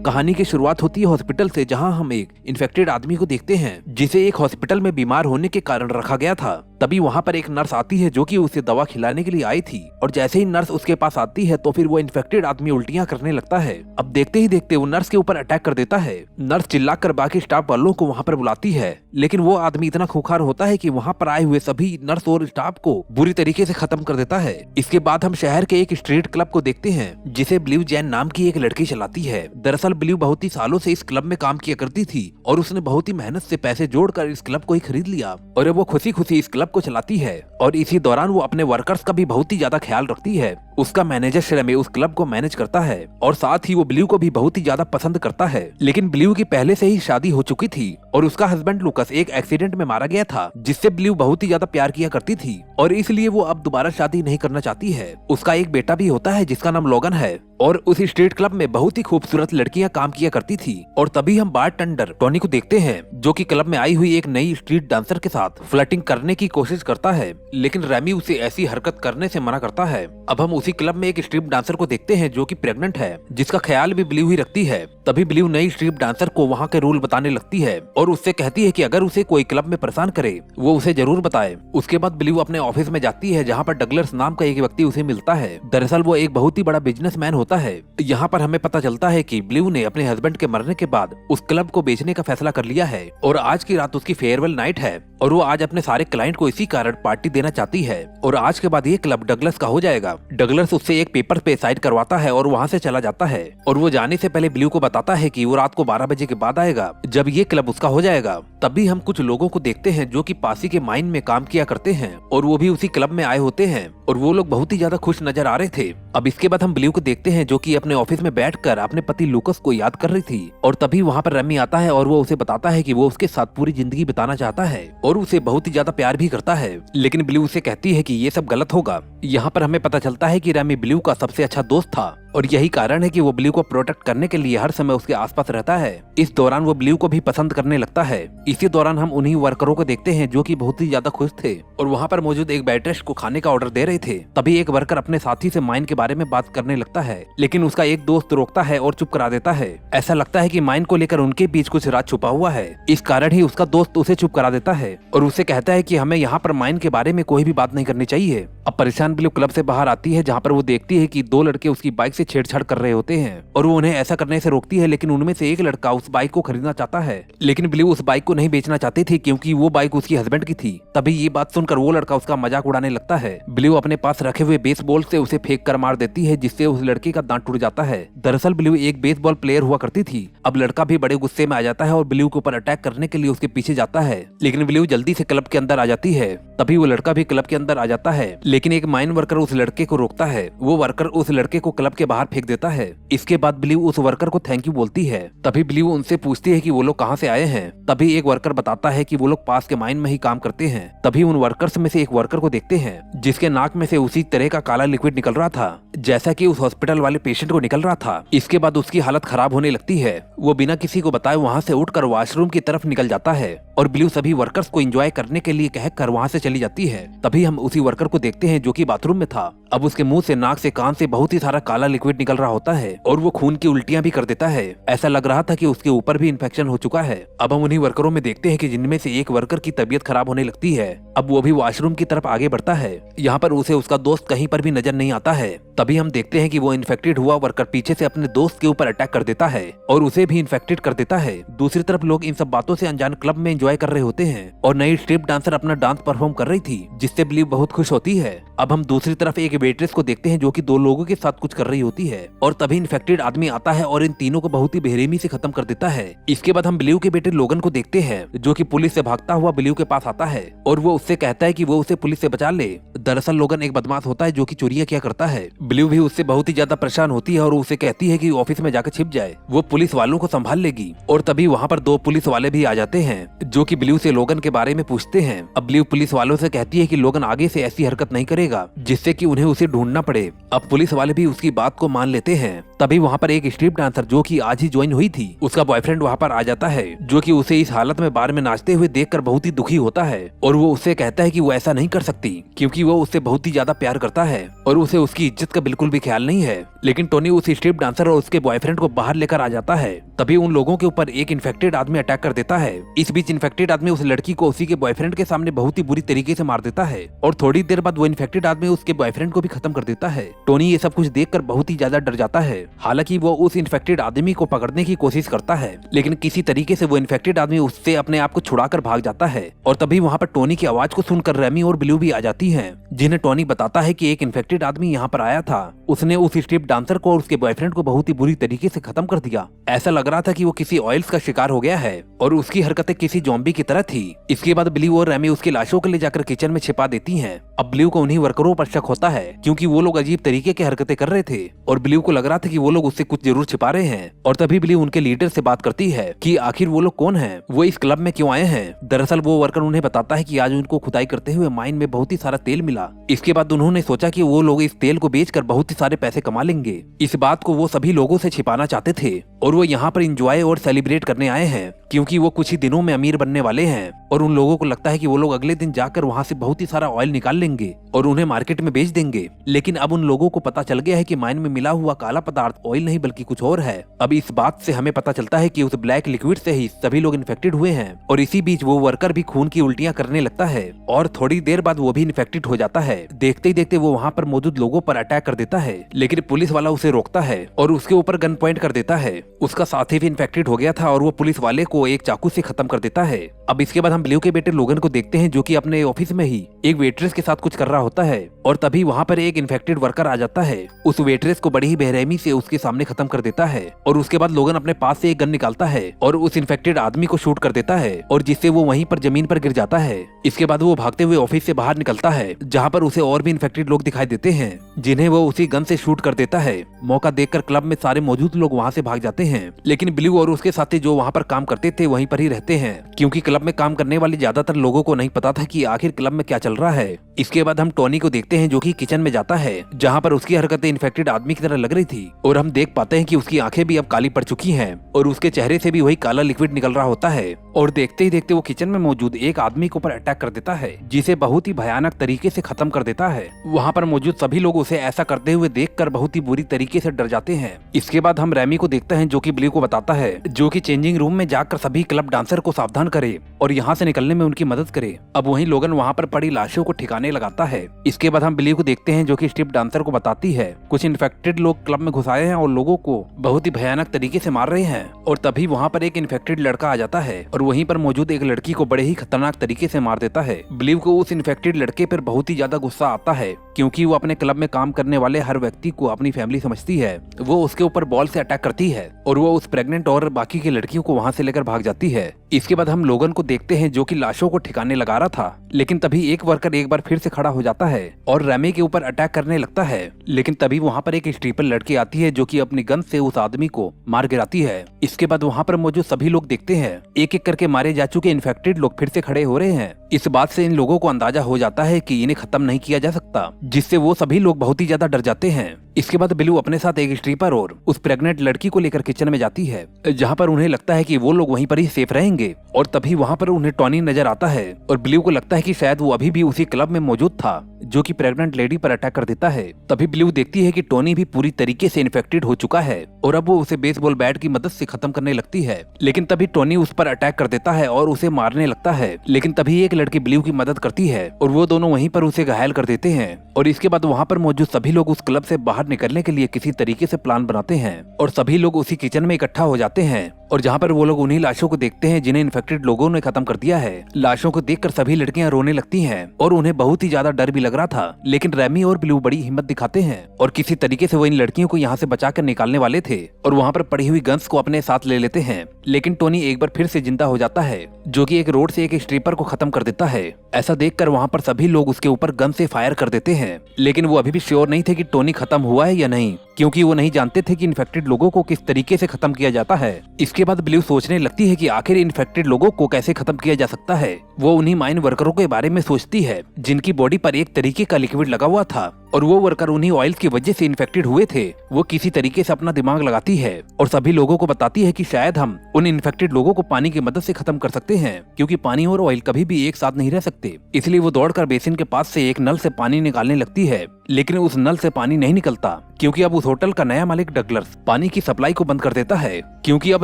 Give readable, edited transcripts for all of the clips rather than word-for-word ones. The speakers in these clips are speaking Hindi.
कहानी की शुरुआत होती है हॉस्पिटल से, जहां हम एक इन्फेक्टेड आदमी को देखते हैं जिसे एक हॉस्पिटल में बीमार होने के कारण रखा गया था। तभी वहां पर एक नर्स आती है जो कि उसे दवा खिलाने के लिए आई थी, और जैसे ही नर्स उसके पास आती है तो फिर वो इन्फेक्टेड आदमी उल्टियां करने लगता है। अब देखते ही देखते वो नर्स के ऊपर अटैक कर देता है। नर्स चिल्लाकर बाकी स्टाफ वालों को वहां पर बुलाती है, लेकिन वो आदमी इतना खूंखार होता है कि वहां पर आए हुए सभी नर्स और स्टाफ को बुरी तरीके से खत्म कर देता है। इसके बाद हम शहर के एक स्ट्रीट क्लब को देखते हैं जिसे ब्लू जैन नाम की एक लड़की चलाती है। दरअसल ब्लू बहुत ही सालों से इस क्लब में काम किया करती थी और उसने बहुत ही मेहनत से पैसे जोड़कर इस क्लब को ही खरीद लिया और अब वो खुशी खुशी इस क्लब को चलाती है। और इसी दौरान वो अपने वर्कर्स का भी बहुत ही ज्यादा ख्याल रखती है। उसका मैनेजर श्रेमी उस क्लब को मैनेज करता है और साथ ही वो ब्लू को भी बहुत ही ज्यादा पसंद करता है। लेकिन ब्लू की पहले से ही शादी हो चुकी थी और उसका हस्बैंड लुकस एक एक्सीडेंट में मारा गया था, जिससे ब्लू बहुत ही ज्यादा प्यार किया करती थी और इसलिए वो अब दोबारा शादी नहीं करना चाहती है। उसका एक बेटा भी होता है जिसका नाम लोगन है और उसी स्ट्रीट क्लब में बहुत ही खूबसूरत लड़कियां काम किया करती थी। और तभी हम बारटेंडर टोनी को देखते हैं जो कि क्लब में आई हुई एक नई स्ट्रीट डांसर के साथ फ्लर्टिंग करने की कोशिश करता है, लेकिन रेमी उसे ऐसी हरकत करने से मना करता है। अब हम उसी क्लब में एक स्ट्रीप डांसर को देखते हैं जो कि प्रेग्नेंट है, जिसका ख्याल भी ब्लू ही रखती है। तभी ब्लू नई स्ट्रीप डांसर को वहाँ के रूल बताने लगती है और उससे कहती है कि अगर उसे कोई क्लब में परेशान करे वो उसे जरूर बताए। उसके बाद ब्लू अपने ऑफिस में जाती है जहाँ पर डगलर्स नाम का एक व्यक्ति उसे मिलता है। दरअसल वो एक बहुत ही बड़ा बिजनेसमैन होता है। यहाँ पर हमें पता चलता है कि ब्लू ने अपने हस्बैंड के मरने के बाद उस क्लब को बेचने का फैसला कर लिया है और आज की रात उसकी फेयरवेल नाइट है और वो आज अपने सारे क्लाइंट को इसी कारण पार्टी देना चाहती है और आज के बाद ये क्लब डगलस का हो जाएगा। डगलस उससे एक पेपर पे साइन करवाता है और वहाँ से चला जाता है और वो जाने से पहले ब्लू को बताता है कि वो रात को 12 बजे के बाद आएगा जब ये क्लब उसका हो जाएगा। तभी हम कुछ लोगों को देखते हैं जो कि पासी के माइन में काम किया करते हैं और वो भी उसी क्लब में आए होते हैं और वो लोग बहुत ही ज्यादा खुश नजर आ रहे थे। अब इसके बाद हम ब्लू को देखते हैं जो कि अपने ऑफिस में बैठकर अपने पति लुकस को याद कर रही थी और तभी वहाँ पर रेमी आता है और वो उसे बताता है कि वो उसके साथ पूरी जिंदगी बिताना चाहता है और उसे बहुत ही ज्यादा प्यार भी करता है। लेकिन ब्लू उसे कहती है कि ये सब गलत होगा। यहाँ पर हमें पता चलता है कि रेमी ब्लू का सबसे अच्छा दोस्त था और यही कारण है कि वो ब्लू को प्रोटेक्ट करने के लिए हर समय उसके आसपास रहता है। इस दौरान वो ब्लू को भी पसंद करने लगता है। इसी दौरान हम उन्हीं वर्करों को देखते हैं जो कि बहुत ही ज्यादा खुश थे और वहाँ पर मौजूद एक वेट्रेस को खाने का ऑर्डर दे रहे थे। तभी एक वर्कर अपने साथी से माइन के बारे में बात करने लगता है, लेकिन उसका एक दोस्त रोकता है और चुप करा देता है। ऐसा लगता है कि माइन को लेकर उनके बीच कुछ राज छुपा हुआ है। इस कारण ही उसका दोस्त उसे चुप करा देता है और उसे कहता है कि हमें यहाँ पर माइन के बारे में कोई भी बात नहीं करनी चाहिए। अब परेशान ब्लू क्लब से बाहर आती है जहाँ पर वो देखती है कि 2 लड़के उसकी बाइक से छेड़छाड़ कर रहे होते हैं और वो उन्हें ऐसा करने से रोकती है, लेकिन उनमें से एक लड़का उस बाइक को खरीदना चाहता है। लेकिन ब्लू उस बाइक को नहीं बेचना चाहती थी क्योंकि वो बाइक उसकी हस्बैंड की थी। तभी ये बात सुनकर वो लड़का उसका मजाक उड़ाने लगता है। ब्लू अपने पास रखे हुए बेसबॉल से उसे फेंक कर मार देती है, जिससे उस लड़के का दांत टूट जाता है। दरअसल ब्लू एक बेसबॉल प्लेयर हुआ करती थी। अब लड़का भी बड़े गुस्से में आ जाता है और ब्लू के ऊपर अटैक करने के लिए उसके पीछे जाता है, लेकिन ब्लू जल्दी से क्लब के अंदर आ जाती है। तभी वो लड़का भी क्लब के अंदर आ जाता है, लेकिन एक माइन वर्कर उस लड़के को रोकता है। वो वर्कर उस लड़के को क्लब के बाहर फेंक देता है। इसके बाद ब्लू उस वर्कर को थैंक यू बोलती है। तभी ब्लू उनसे पूछती है कि वो लोग कहाँ से आए हैं। तभी एक वर्कर बताता है कि वो लोग पास के माइन में ही काम करते हैं। तभी उन वर्कर्स में से एक वर्कर को देखते हैं जिसके नाक में से उसी तरह का काला लिक्विड निकल रहा था जैसा कि उस हॉस्पिटल वाले पेशेंट को निकल रहा था। इसके बाद उसकी हालत खराब होने लगती है। वो बिना किसी को बताए वहाँ से उठकर वॉशरूम की तरफ निकल जाता है और ब्लू सभी वर्कर्स को एंजॉय करने के लिए कहकर वहाँ से चली जाती है। तभी हम उसी वर्कर को देखते हैं जो कि बाथरूम में था। अब उसके मुंह से, नाक से, कान से बहुत ही सारा काला लिक्विड निकल रहा होता है और वो खून की उल्टियां भी कर देता है। ऐसा लग रहा था कि उसके ऊपर भी इन्फेक्शन हो चुका है। अब हम उन्हीं वर्करों में देखते हैं कि जिनमें से एक वर्कर की तबीयत खराब होने लगती है। अब वो भी वॉशरूम की तरफ आगे बढ़ता है। यहाँ पर उसे उसका दोस्त कहीं पर भी नजर नहीं आता है। तभी हम देखते हैं कि वो इन्फेक्टेड हुआ वर्कर पीछे से अपने दोस्त के ऊपर अटैक कर देता है और उसे भी इन्फेक्टेड कर देता है। दूसरी तरफ लोग इन सब बातों से अनजान क्लब में एंजॉय कर रहे होते हैं और नई स्ट्रिप डांसर अपना डांस परफॉर्म कर रही थी, जिससे ब्लू बहुत खुश होती है। अब हम दूसरी तरफ एक वेट्रेस को देखते हैं जो कि 2 लोगों के साथ कुछ कर रही होती है और तभी इन्फेक्टेड आदमी आता है और इन तीनों को बहुत ही बेरहमी से खत्म कर देता है। इसके बाद हम ब्लू के बेटे लोगन को देखते हैं जो कि पुलिस से भागता हुआ ब्लू के पास आता है और वो उससे कहता है कि वो उसे पुलिस से बचा ले। दरअसल लोगन एक बदमाश होता है जो कि चोरियां किया करता है। ब्लू भी उससे बहुत ही ज्यादा परेशान होती है और उसे कहती है कि ऑफिस में जाकर छिप जाए, वो पुलिस वालों को संभाल लेगी। और तभी वहाँ पर 2 पुलिस वाले भी आ जाते हैं जो कि ब्लू से लोगन के बारे में पूछते हैं। अब ब्लू पुलिस वालों से कहती है कि लोगन आगे से ऐसी हरकत नहीं करेगा जिससे कि उन्हें उसे ढूंढना पड़े। अब पुलिस वाले भी उसकी बात को मान लेते हैं। तभी वहाँ पर एक स्ट्रीप डांसर जो कि आज ही ज्वाइन हुई थी, उसका बॉयफ्रेंड वहाँ पर आ जाता है, जो कि उसे इस हालत में बार में नाचते हुए देखकर बहुत ही दुखी होता है और वो उससे कहता है कि वो ऐसा नहीं कर सकती क्योंकि वो उससे बहुत ही ज्यादा प्यार करता है और उसे उसकी इज्जत का बिल्कुल भी ख्याल नहीं है। लेकिन टोनी उस स्ट्रीप डांसर और उसके बॉयफ्रेंड को बाहर लेकर आ जाता है। तभी उन लोगों के ऊपर एक इन्फेक्टेड आदमी अटैक कर देता है। इस बीच इन्फेक्टेड आदमी उस लड़की को उसी के बॉयफ्रेंड के सामने बहुत ही बुरी तरीके से मार देता है और थोड़ी देर बाद वो इन्फेक्टेड आदमी उसके बॉयफ्रेंड को भी खत्म कर देता है। टोनी ये सब कुछ देखकर बहुत ही ज्यादा डर जाता है। हालांकि वो उस इन्फेक्टेड आदमी को पकड़ने की कोशिश करता है, लेकिन किसी तरीके से वो इन्फेक्टेड आदमी उससे अपने आप को छुड़ाकर भाग जाता है। और तभी वहाँ पर टोनी की आवाज को सुनकर रेमी और ब्लू भी आ जाती हैं, जिन्हें टोनी बताता है कि एक इन्फेक्टेड आदमी यहाँ पर आया था। उसने उस स्ट्रिप डांसर को और उसके बॉयफ्रेंड को बहुत ही बुरी तरीके से खत्म कर दिया। ऐसा लग रहा था कि वो किसी ऑयल्स का शिकार हो गया है और उसकी हरकतें किसी ज़ॉम्बी की तरह थी। इसके बाद ब्लू और रेमी उसकी लाशों को ले जाकर किचन में छिपा देती हैं। अब ब्लू को उन्हीं वर्करों पर शक होता है क्योंकि वो लोग अजीब तरीके की हरकतें कर रहे थे और ब्लू को लग रहा था कि वो लोग उससे कुछ जरूर छिपा रहे हैं। और तभी ब्लू उनके लीडर से बात करती है कि आखिर वो लोग कौन हैं, वो इस क्लब में क्यों आए हैं। दरअसल वो वर्कर उन्हें बताता है कि आज उनको खुदाई करते हुए माइन में बहुत ही सारा तेल मिला। इसके बाद उन्होंने सोचा कि वो लोग इस तेल को बेचकर बहुत ही सारे पैसे कमा लेंगे। इस बात को वो सभी लोगों से छिपाना चाहते थे और वो यहाँ पर एंजॉय और सेलिब्रेट करने आए हैं क्योंकि वो कुछ ही दिनों में अमीर बनने वाले हैं और उन लोगों को लगता है कि वो लोग अगले दिन जाकर वहाँ से बहुत ही सारा ऑयल निकाल लेंगे और उन्हें मार्केट में बेच देंगे। लेकिन अब उन लोगों को पता चल गया है कि माइन में मिला हुआ काला पदार्थ ऑयल नहीं बल्कि कुछ और है। अब इस बात से हमें पता चलता है कि उस ब्लैक लिक्विड से ही सभी लोग इन्फेक्टेड हुए हैं और इसी बीच वो वर्कर भी खून की उल्टियां करने लगता है और थोड़ी देर बाद वो भी इन्फेक्टेड हो जाता है। देखते ही देखते वो वहाँ पर मौजूद लोगों पर अटैक कर देता है, लेकिन पुलिस वाला उसे रोकता है और उसके ऊपर गन पॉइंट कर देता है। उसका साथी भी इन्फेक्टेड हो गया था और वो पुलिस वाले को एक चाकू से खत्म कर देता है। अब इसके बाद हम ब्लू के बेटे लोगन को देखते हैं जो कि अपने ऑफिस में ही एक वेट्रेस के साथ कुछ कर रहा होता है और तभी वहाँ पर एक इन्फेक्टेड वर्कर आ जाता है। उस वेट्रेस को बड़ी ही बेरहमी से उसके सामने खत्म कर देता है और उसके बाद लोगन अपने पास से एक गन निकालता है और उस इन्फेक्टेड आदमी को शूट कर देता है और जिससे वो वहीं पर जमीन पर गिर जाता है। इसके बाद वो भागते हुए ऑफिस से बाहर निकलता है जहाँ पर उसे और भी इन्फेक्टेड लोग दिखाई देते हैं जिन्हें वो उसी गन से शूट कर देता है। मौका देखकर क्लब में सारे मौजूद लोग वहाँ से भाग जाते हैं, लेकिन ब्लू और उसके साथी जो वहाँ पर काम करते थे वहीं पर ही रहते हैं क्योंकि क्लब में काम करने वाले ज्यादातर लोगों को नहीं पता था कि आखिर क्लब में क्या चल रहा है। इसके बाद हम टोनी को देखते हैं जो कि किचन में जाता है जहाँ पर उसकी हरकतें इन्फेक्टेड आदमी की तरह लग रही थी और हम देख पाते हैं कि उसकी आंखें भी अब काली पड़ चुकी हैं और उसके चेहरे से भी वही काला लिक्विड निकल रहा होता है और देखते ही देखते वो किचन में मौजूद एक आदमी के ऊपर अटैक कर देता है जिसे बहुत ही भयानक तरीके से खत्म कर देता है। वहाँ पर मौजूद सभी लोग उसे ऐसा करते हुए देखकर बहुत ही बुरी तरीके से डर जाते हैं। इसके बाद हम रेमी को देखते हैं जो कि ब्लू को बताता है जो कि चेंजिंग रूम में जाकर सभी क्लब डांसर को सावधान करे और यहाँ से निकलने में उनकी मदद करे। अब वहीं लोगन वहाँ पर पड़ी लाशों को ठिकाने लगाता है। इसके बाद हम ब्लू को देखते हैं जो कि स्ट्रिप डांसर को बताती है कुछ इन्फेक्टेड लोग क्लब में घुस आए हैं और लोगों को बहुत ही भयानक तरीके से मार रहे हैं और तभी वहाँ पर एक इन्फेक्टेड लड़का आ जाता है और वहीं पर मौजूद एक लड़की को बड़े ही खतरनाक तरीके से मार देता है। ब्लू को उस इन्फेक्टेड लड़के पर बहुत ही ज्यादा गुस्सा आता है क्योंकि वो अपने क्लब में काम करने वाले हर व्यक्ति को अपनी फैमिली समझती है। वो उसके ऊपर बॉल से अटैक करती है और वो उस प्रेग्नेंट और बाकी की लड़कियों को वहाँ से लेकर भाग जाती है। इसके बाद हम लोगन को देखते हैं जो कि लाशों को ठिकाने लगा रहा था, लेकिन तभी एक वर्कर एक बार फिर से खड़ा हो जाता है और रेमी के ऊपर अटैक करने लगता है। लेकिन तभी वहाँ पर एक स्ट्रिपर लड़की आती है जो कि अपनी गन से उस आदमी को मार गिराती है। इसके बाद वहाँ पर मौजूद सभी लोग देखते हैं एक एक करके मारे जा चुके इन्फेक्टेड लोग फिर से खड़े हो रहे हैं। इस बात से इन लोगों को अंदाजा हो जाता है कि इन्हें खत्म नहीं किया जा सकता, जिससे वो सभी लोग बहुत ही ज्यादा डर जाते हैं। इसके बाद ब्लू अपने साथ एक स्ट्रिपर और उस प्रेग्नेंट लड़की को लेकर किचन में जाती है जहाँ पर उन्हें लगता है कि वो लोग वहीं पर ही सेफ रहेंगे और तभी वहाँ पर उन्हें टॉनी नजर आता है और ब्लू को लगता है कि शायद वो अभी भी उसी क्लब में मौजूद था जो कि प्रेग्नेंट लेडी पर अटैक कर देता है। तभी ब्लू देखती है कि टोनी भी पूरी तरीके से इन्फेक्टेड हो चुका है और अब वो उसे बेसबॉल बैट की मदद से खत्म करने लगती है, लेकिन तभी टोनी उस पर अटैक कर देता है और उसे मारने लगता है। लेकिन तभी एक लड़की ब्लू की मदद करती है और वो दोनों वहीं पर उसे घायल कर देते हैं और इसके बाद वहाँ पर मौजूद सभी लोग उस क्लब से बाहर निकलने के लिए किसी तरीके से प्लान बनाते हैं और सभी लोग उसी किचन में इकट्ठा हो जाते हैं और जहाँ पर वो लोग उन्हीं लाशों को देखते हैं जिन्हें इन्फेक्टेड लोगों ने खत्म कर दिया है। लाशों को देखकर सभी लड़कियां रोने लगती हैं और उन्हें बहुत ही ज्यादा डर भी लग रहा था, लेकिन रेमी और ब्लू बड़ी हिम्मत दिखाते हैं और किसी तरीके से वो इन लड़कियों को यहाँ से बचाकर निकालने वाले थे और वहाँ पर पड़ी हुई गन्स को अपने साथ ले लेते हैं। लेकिन टोनी एक बार फिर से जिंदा हो जाता है जो कि एक रोड से एक स्ट्रिपर को खत्म कर देता है। ऐसा देखकर वहाँ पर सभी लोग उसके ऊपर गन से फायर कर देते हैं, लेकिन वो अभी भी श्योर नहीं थे कि टोनी खत्म हुआ है या नहीं, क्योंकि वो नहीं जानते थे कि इन्फेक्टेड लोगों को किस तरीके से खत्म किया जाता है। इसके बाद ब्लू सोचने लगती है कि आखिर इन्फेक्टेड लोगों को कैसे खत्म किया जा सकता है। वो उन्हीं माइन वर्करों के बारे में सोचती है जिनकी बॉडी पर एक तरीके का लिक्विड लगा हुआ था और वो वर्कर उन्हीं ऑयल्स की वजह से इन्फेक्टेड हुए थे। वो किसी तरीके से अपना दिमाग लगाती है और सभी लोगों को बताती है कि शायद हम उन इन्फेक्टेड लोगों को पानी की मदद से खत्म कर सकते हैं, क्योंकि पानी और ऑयल कभी भी एक साथ नहीं रह सकते। इसलिए वो दौड़कर बेसिन के पास से एक नल से पानी निकालने लगती है, लेकिन उस नल से पानी नहीं निकलता, क्योंकि अब उस होटल का नया मालिक डगलर्स पानी की सप्लाई को बंद कर देता है, क्योंकि अब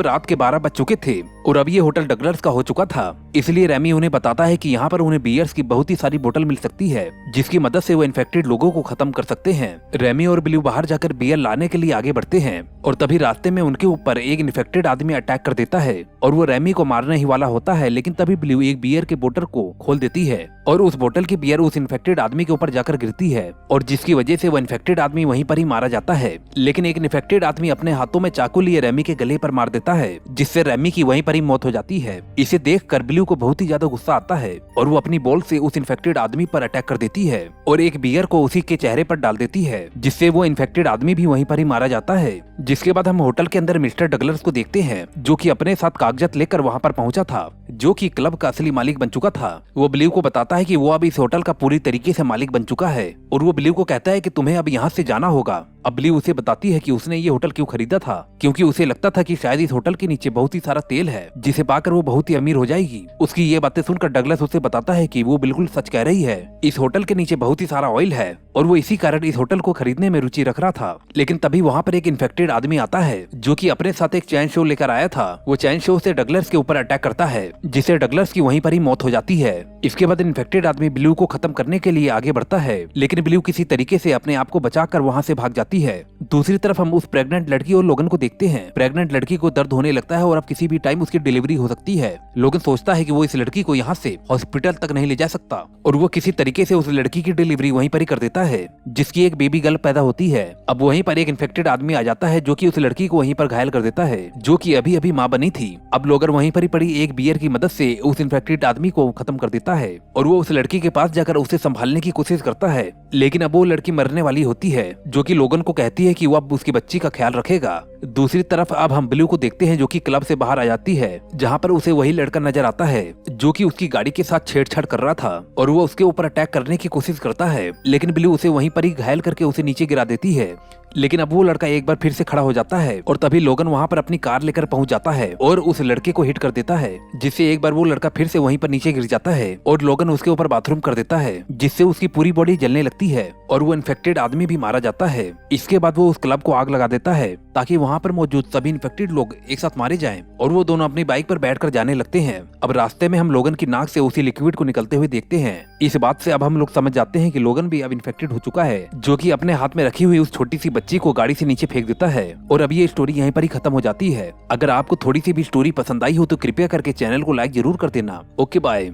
रात के 12 बज चुके थे और अब ये होटल डगलर्स का हो चुका था। इसलिए रेमी उन्हें बताता है कि यहाँ पर उन्हें बियर्स की बहुत ही सारी बोतल मिल सकती है, जिसकी मदद से वो इन्फेक्टेड लोगों को खत्म कर सकते हैं। रेमी और ब्लू बाहर जाकर बियर लाने के लिए आगे बढ़ते हैं और तभी रास्ते में उनके ऊपर एक इन्फेक्टेड आदमी अटैक कर देता है और वो रेमी को मारने ही वाला होता है, लेकिन तभी ब्लू एक बियर के बोतल को खोल देती है और उस बोतल की बियर उस इन्फेक्टेड आदमी के ऊपर जाकर गिरती है और जिसकी वजह से वो इन्फेक्टेड आदमी वहीं पर ही मारा जाता है। लेकिन एक इन्फेक्टेड आदमी अपने हाथों में चाकू लिए रेमी के गले पर मार देता है, जिससे रेमी की वहीं पर ही मौत हो जाती है। इसे देखकर ब्लू को बहुत ही ज्यादा गुस्सा आता है और वो अपनी बॉल से उस इन्फेक्टेड आदमी पर अटैक कर देती है और एक बियर को उसी के चेहरे पर डाल देती है, जिससे वो इन्फेक्टेड आदमी भी वहीं पर ही मारा जाता है। जिसके बाद हम होटल के अंदर मिस्टर डगलर्स को देखते हैं, जो कि अपने साथ कागजात लेकर वहाँ पर पहुंचा था, जो कि क्लब का असली मालिक बन चुका था। वो ब्लू को बताता है कि वो अब इस होटल का पूरी तरीके से मालिक बन चुका है और वो ब्लू को कहता है कि तुम्हें अब यहाँ से जाना होगा। अब ब्लू उसे बताती है कि उसने ये होटल क्यों खरीदा था, क्योंकि उसे लगता था कि शायद इस होटल के नीचे बहुत ही सारा तेल है, जिसे पाकर वो बहुत ही अमीर हो जाएगी। उसकी ये बातें सुनकर डगलस उसे बताता है कि वो बिल्कुल सच कह रही है, इस होटल के नीचे बहुत ही सारा ऑयल है और वो इसी कारण इस होटल को खरीदने में रुचि रख रहा था। लेकिन तभी वहाँ पर एक इन्फेक्टेड आदमी आता है, जो कि अपने साथ एक चैन शो लेकर आया था। वो चैन शो से डगलस के ऊपर अटैक करता है, जिससे डगलस की वहीं पर ही मौत हो जाती है। इसके बाद इन्फेक्टेड आदमी ब्लू को खत्म करने के लिए आगे बढ़ता है, लेकिन ब्लू किसी तरीके से अपने आप को बचाकर वहाँ से भाग जाती है। दूसरी तरफ हम उस प्रेग्नेंट लड़की और लोगन को देखते हैं। प्रेग्नेंट लड़की को दर्द होने लगता है और अब किसी भी टाइम उसकी डिलीवरी हो सकती है। लोगन सोचता है कि वो इस लड़की को यहाँ से हॉस्पिटल तक नहीं ले जा सकता और वो किसी तरीके से उस लड़की की डिलीवरी वहीं पर ही कर देता है, जिसकी एक बेबी गर्ल पैदा होती है। अब वहीं पर एक इन्फेक्टेड आदमी आ जाता है, जो कि उस लड़की को वहीं पर घायल कर देता है, जो कि अभी अभी माँ बनी थी। अब लोगन वहीं पर ही पड़ी एक बियर की मदद से उस इन्फेक्टेड आदमी को खत्म कर देता है और वो उस लड़की के पास जाकर उसे संभालने की कोशिश करता है, लेकिन अब वो लड़की मरने वाली होती है, जो कि लोगन को कहती है कि वो अब उसकी बच्ची का ख्याल रखेगा। दूसरी तरफ अब हम ब्लू को देखते हैं, जो कि क्लब से बाहर आ जाती है, जहाँ पर उसे वही लड़का नजर आता है जो कि उसकी गाड़ी के साथ छेड़छाड़ कर रहा था और वो उसके ऊपर अटैक करने की कोशिश करता है, लेकिन ब्लू उसे वहीं पर ही घायल करके उसे नीचे गिरा देती है। लेकिन अब वो लड़का एक बार फिर से खड़ा हो जाता है और तभी लोगन वहाँ पर अपनी कार लेकर पहुंच जाता है और उस लड़के को हिट कर देता है, जिससे एक बार वो लड़का फिर से वहीं पर नीचे गिर जाता है और लोगन उसके ऊपर बाथरूम कर देता है, जिससे उसकी पूरी बॉडी जलने लगती है और वो इन्फेक्टेड आदमी भी मारा जाता है। इसके बाद वो उस क्लब को आग लगा देता है ताकि वहाँ पर मौजूद सभी इन्फेक्टेड लोग एक साथ मारे जाएं और वो दोनों अपनी बाइक पर बैठकर जाने लगते हैं। अब रास्ते में हम लोगन की नाक से उसी लिक्विड को निकलते हुए देखते हैं। इस बात से अब हम लोग समझ जाते हैं कि लोगन भी अब इन्फेक्टेड हो चुका है, जो कि अपने हाथ में रखी हुई उस छोटी सी बच्ची को गाड़ी से नीचे फेंक देता है और अब ये स्टोरी यहीं पर ही खत्म हो जाती है। अगर आपको थोड़ी सी भी स्टोरी पसंद आई हो तो कृपया करके चैनल को लाइक जरूर कर देना। Okay bye.